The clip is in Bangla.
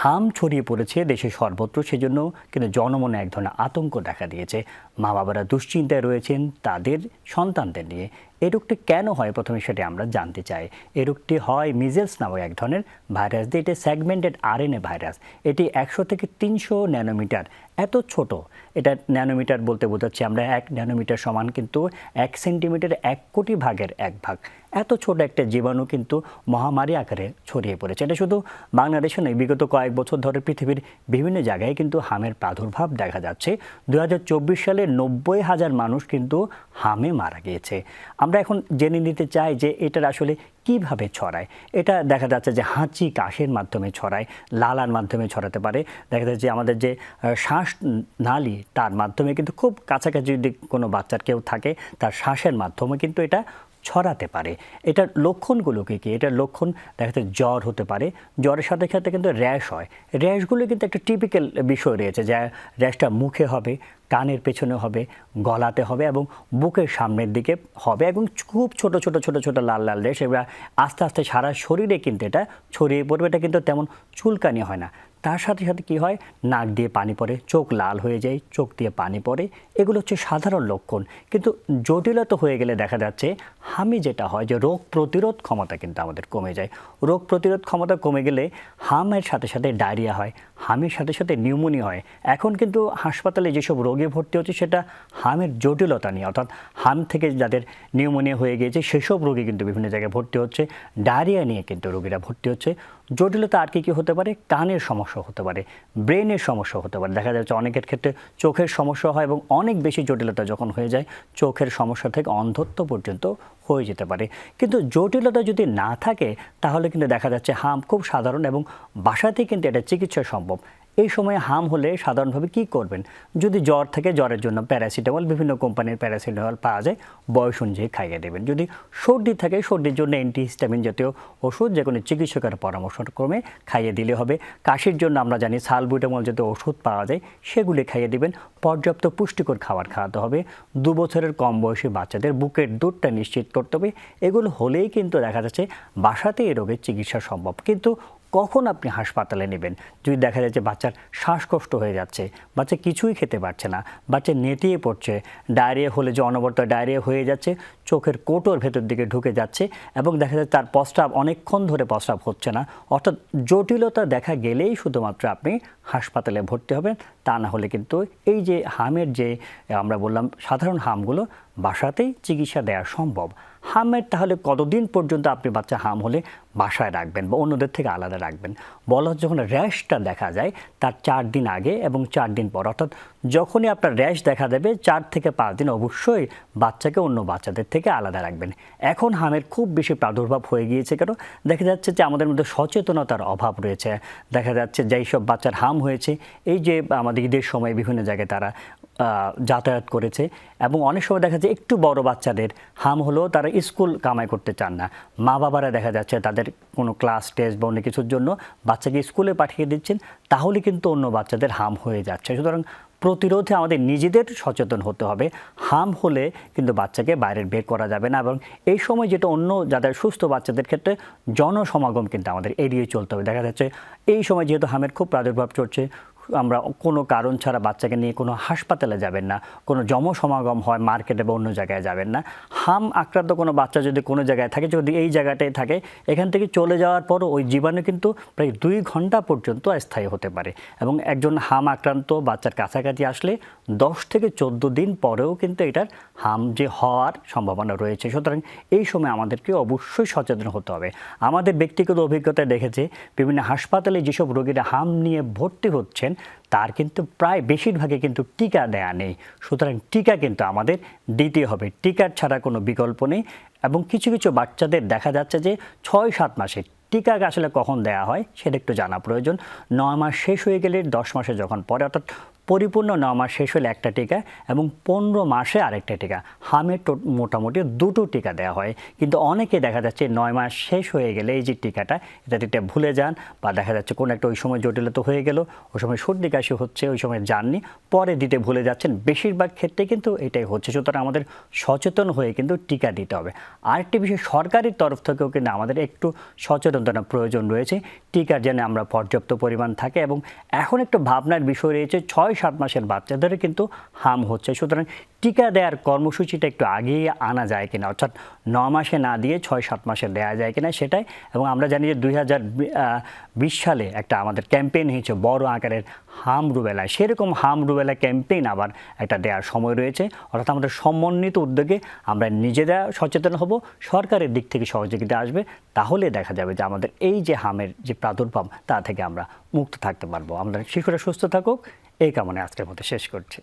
হাম ছড়িয়ে পড়েছে দেশের সর্বত্র, সেজন্য কিন্তু জনমনে এক ধরনের আতঙ্ক দেখা দিয়েছে। মা বাবারা দুশ্চিন্তায় রয়েছেন তাদের সন্তানদের নিয়ে। এই রোগটি কেন হয়, প্রথমে সেটি আমরা জানতে চাই। এই রোগটি হয় মিজেলস নামক এক ধরনের ভাইরাস দিয়ে। এটি সেগমেন্টেড আরএনএ ভাইরাস। এটি 100 থেকে 300 ন্যানোমিটার, এত ছোট। এটা ন্যানোমিটার বলতে বোঝাচ্ছি আমরা 1 ন্যানোমিটার সমান কিন্তু 1 সেন্টিমিটারের 1 কোটি ভাগের 1 ভাগ। এত ছোট একটা জীবাণু কিন্তু মহামারী আকারে ছড়িয়ে পড়েছে। এটা শুধু বাংলাদেশে নয়, বিগত কয়েক বছর ধরে পৃথিবীর বিভিন্ন জায়গায় কিন্তু হামের প্রাদুর্ভাব দেখা যাচ্ছে। 2024 সালে 90,000 মানুষ কিন্তু হামে মারা গিয়েছে। আমরা এখন জেনে নিতে চাই যে এটার আসলে কিভাবে ছড়ায়। এটা দেখা যাচ্ছে যে হাঁচি কাশির মাধ্যমে ছড়ায়, লালার মাধ্যমে ছড়াতে পারে। দেখা যাচ্ছে যে আমাদের যে শ্বাস নালী তার মাধ্যমে কিন্তু খুব কাছাকাছি যদি কোনো বাচ্চার কেউ থাকে তার শ্বাসের মাধ্যমে কিন্তু এটা ছড়াতে পারে। এটার লক্ষণগুলো কী কী? এটার লক্ষণ দেখা যাচ্ছে জ্বর হতে পারে, জ্বরের সাথে সাথে কিন্তু র্যাশ হয়। র্যাশগুলো কিন্তু একটা টিপিক্যাল বিষয় রয়েছে, যা র্যাশটা মুখে হবে, কানের পেছনে হবে, গলাতে হবে এবং বুকের সামনের দিকে হবে এবং খুব ছোট ছোট ছোট ছোট লাল লাল র্যাশ। এবার আস্তে আস্তে সারা শরীরে কিন্তু এটা ছড়িয়ে পড়বে। এটা কিন্তু তেমন চুলকানি হয় না। তার সাথে সাথে কী হয়, নাক দিয়ে পানি পড়ে, চোখ লাল হয়ে যায়, চোখ দিয়ে পানি পড়ে। এগুলো হচ্ছে সাধারণ লক্ষণ। কিন্তু জটিলতা হয়ে গেলে দেখা যাচ্ছে হামে যেটা হয় যে রোগ প্রতিরোধ ক্ষমতা কিন্তু আমাদের কমে যায়। রোগ প্রতিরোধ ক্ষমতা কমে গেলে হামের সাথে সাথে ডায়রিয়া হয়, হামের সাথে সাথে নিউমোনিয়া হয়। এখন কিন্তু হাসপাতালে যেসব রোগী ভর্তি হচ্ছে সেটা হামের জটিলতা নিয়ে, অর্থাৎ হাম থেকে যাদের নিউমোনিয়া হয়ে গিয়েছে সেসব রোগী কিন্তু বিভিন্ন জায়গায় ভর্তি হচ্ছে। ডায়রিয়া নিয়ে কিন্তু রোগীরা ভর্তি হচ্ছে। জটিলতা আর কী হতে পারে? কানের সমস্যা হতে পারে, ব্রেনের সমস্যা হতে পারে। দেখা যাচ্ছে অনেকের ক্ষেত্রে চোখের সমস্যা হয় এবং অনেক বেশি জটিলতা যখন হয়ে যায় চোখের সমস্যা থেকে অন্ধত্ব পর্যন্ত হয়ে যেতে পারে। কিন্তু জটিলতা যদি না থাকে তাহলে কিন্তু দেখা যাচ্ছে হাম খুব সাধারণ এবং বাসাতেই কিন্তু এটা চিকিৎসা সম্ভব। এই সময়ে হাম হলে সাধারণভাবে কি করবেন? যদি জ্বর থাকে, জ্বরের জন্য প্যারাসিটামল, বিভিন্ন কোম্পানির প্যারাসিটামল পাওয়া যায়, বয়স অনুযায়ী খাইয়ে দেবেন। যদি সর্দি থাকে, সর্দির জন্য অ্যান্টিহিস্টামিন জাতীয় ওষুধ যে কোনো চিকিৎসকের পরামর্শক্রমে খাইয়ে দিলে হবে। কাশির জন্য আমরা জানি সালবুটামল জাতীয় ওষুধ পাওয়া যায়, সেগুলি খাইয়ে দিবেন। পর্যাপ্ত পুষ্টিকর খাবার খাওয়াতে হবে। 2 বছরের কম বয়সী বাচ্চাদের বুকের দুধটা নিশ্চিত করতে হবে। এগুলো হলেই কিন্তু দেখা যাচ্ছে বাসাতে এই রোগের চিকিৎসা সম্ভব। কিন্তু কখন আপনি হাসপাতালে নেবেন? যদি দেখা যায় যে বাচ্চার শ্বাসকষ্ট হয়ে যাচ্ছে, বাচ্চা কিছুই খেতে পারছে না, বাচ্চা নেতিয়ে পড়ছে, ডায়রিয়া হলে যে অনবরত ডায়রিয়া হয়ে যাচ্ছে, চোখের কোটর ভেতর দিকে ঢুকে যাচ্ছে এবং দেখা যাচ্ছে তার প্রস্রাব অনেকক্ষণ ধরে প্রস্রাব হচ্ছে না, অর্থাৎ জটিলতা দেখা গেলেই শুধুমাত্র আপনি হাসপাতালে ভর্তি হবেন। তা না হলে কিন্তু এই যে হামের যে আমরা বললাম সাধারণ হামগুলো বাসাতেই চিকিৎসা দেওয়া সম্ভব। হামের তাহলে কতদিন পর্যন্ত আপনি বাচ্চা হাম হলে বাসায় রাখবেন বা অন্যদের থেকে আলাদা রাখবেন? বলা হচ্ছে যখন র্যাশটা দেখা যায় তার 4 দিন আগে এবং 4 দিন পর, অর্থাৎ যখনই আপনার র্যাশ দেখা দেবে 4 থেকে 5 দিন অবশ্যই বাচ্চাকে অন্য বাচ্চাদের থেকে আলাদা রাখবেন। এখন হামের খুব বেশি প্রাদুর্ভাব হয়ে গিয়েছে কেন? দেখা যাচ্ছে যে আমাদের মধ্যে সচেতনতার অভাব রয়েছে। দেখা যাচ্ছে যেই সব বাচ্চার হাম হয়েছে, এই যে আমাদের ঈদের সময় বিভিন্ন জায়গায় তারা যাতায়াত করেছে এবং অনেক সময় দেখা যাচ্ছে একটু বড় বাচ্চাদের হাম হলেও তারা স্কুল কামাই করতে চান না। মা বাবারা দেখা যাচ্ছে তাদের কোনো ক্লাস টেস্ট বা অন্য কিছুর জন্য বাচ্চাকে স্কুলে পাঠিয়ে দিচ্ছেন, তাহলে কিন্তু অন্য বাচ্চাদের হাম হয়ে যাচ্ছে। সুতরাং প্রতিরোধে আমাদের নিজেদের সচেতন হতে হবে। হাম হলে কিন্তু বাচ্চাকে বাইরে বের করা যাবে না এবং এই সময় যেটা অন্য যাদের সুস্থ বাচ্চাদের ক্ষেত্রে জনসমাগম কিন্তু আমাদের এড়িয়ে চলতে হবে। দেখা যাচ্ছে এই সময় যেহেতু হামের খুব প্রাদুর্ভাব চলছে, আমরা কোনো কারণ ছাড়া বাচ্চাকে নিয়ে কোনো হাসপাতালে যাবেন না, কোনো জনসমাগম হয় মার্কেটে বা অন্য জায়গায় যাবেন না। হাম আক্রান্ত কোনো বাচ্চা যদি কোনো জায়গায় থাকে, যদি এই জায়গাটায় থাকে, এখান থেকে চলে যাওয়ার পরও ওই জীবাণু কিন্তু প্রায় 2 ঘন্টা পর্যন্ত স্থায়ী হতে পারে এবং একজন হাম আক্রান্ত বাচ্চার কাছাকাছি আসলে 10 থেকে 14 দিন পরেও কিন্তু এটার হাম যে হওয়ার সম্ভাবনা রয়েছে। সুতরাং এই সময় আমাদেরকে অবশ্যই সচেতন হতে হবে। আমাদের ব্যক্তিগত অভিজ্ঞতায় দেখেছে বিভিন্ন হাসপাতালে যেসব রোগীরা হাম নিয়ে ভর্তি হচ্ছেন তার কিন্তু প্রায় বেশিরভাগই কিন্তু টিকা দেয়া নেই। সুতরাং টিকা কিন্তু আমাদের দিতে হবে, টিকার ছাড়া কোনো বিকল্প নেই। এবং কিছু কিছু বাচ্চাদের দেখা যাচ্ছে যে 6-7 মাসে টিকা আসলে কখন দেওয়া হয় সেটা একটু জানা প্রয়োজন। 9 মাস শেষ হয়ে গেলে 10 মাসে যখন পরে, অর্থাৎ পরিপূর্ণ 9 মাস শেষ হলে একটা টিকা এবং 15 মাসে আরেকটা টিকা। হামের মোটামুটি 2টো টিকা দেওয়া হয়, কিন্তু অনেকে দেখা যাচ্ছে 9 মাস শেষ হয়ে গেলে এই যে টিকাটা এটা ভুলে যান, বা দেখা যাচ্ছে কোনো একটা ওই সময় জটিলতা হয়ে গেল, ওই সময় সর্দি কাশি হচ্ছে, ওই সময় যাননি, পরে দিতে ভুলে যাচ্ছেন। বেশিরভাগ ক্ষেত্রে কিন্তু এটাই হচ্ছে। সুতরাং আমাদের সচেতন হয়ে কিন্তু টিকা দিতে হবে। আরেকটি বিষয়, সরকারের তরফ থেকেও কিন্তু আমাদের একটু সচেতনতা প্রয়োজন রয়েছে, টিকার যেন আমরা পর্যাপ্ত পরিমাণ থাকে। এবং এখন একটু ভাবনার বিষয় রয়েছে, 6-7 মাসের বাচ্চাদের কিন্তু হাম হচ্ছে। সুতরাং টিকা দেওয়ার কর্মসূচিটা একটু আগিয়ে আনা যায় কিনা, অর্থাৎ 9 মাসে না দিয়ে 6-7 মাসে দেওয়া যায় কিনা সেটাই। এবং আমরা জানি যে 2020 সালে একটা আমাদের ক্যাম্পেইন হয়েছে বড় আকারের হাম রুবেলা, সেরকম হাম রুবেলা ক্যাম্পেইন আবার একটা দেওয়ার সময় রয়েছে। অর্থাৎ আমাদের সমন্বিত উদ্যোগে আমরা নিজেরা সচেতন হব, সরকারের দিক থেকে সহযোগিতা আসবে, তাহলে দেখা যাবে যে আমাদের এই যে হামের যে প্রাদুর্ভাব তা থেকে আমরা মুক্ত থাকতে পারবো। আমাদের শিশুরা সুস্থ থাকুক, এই কামনায় আজকের মতো শেষ করছি।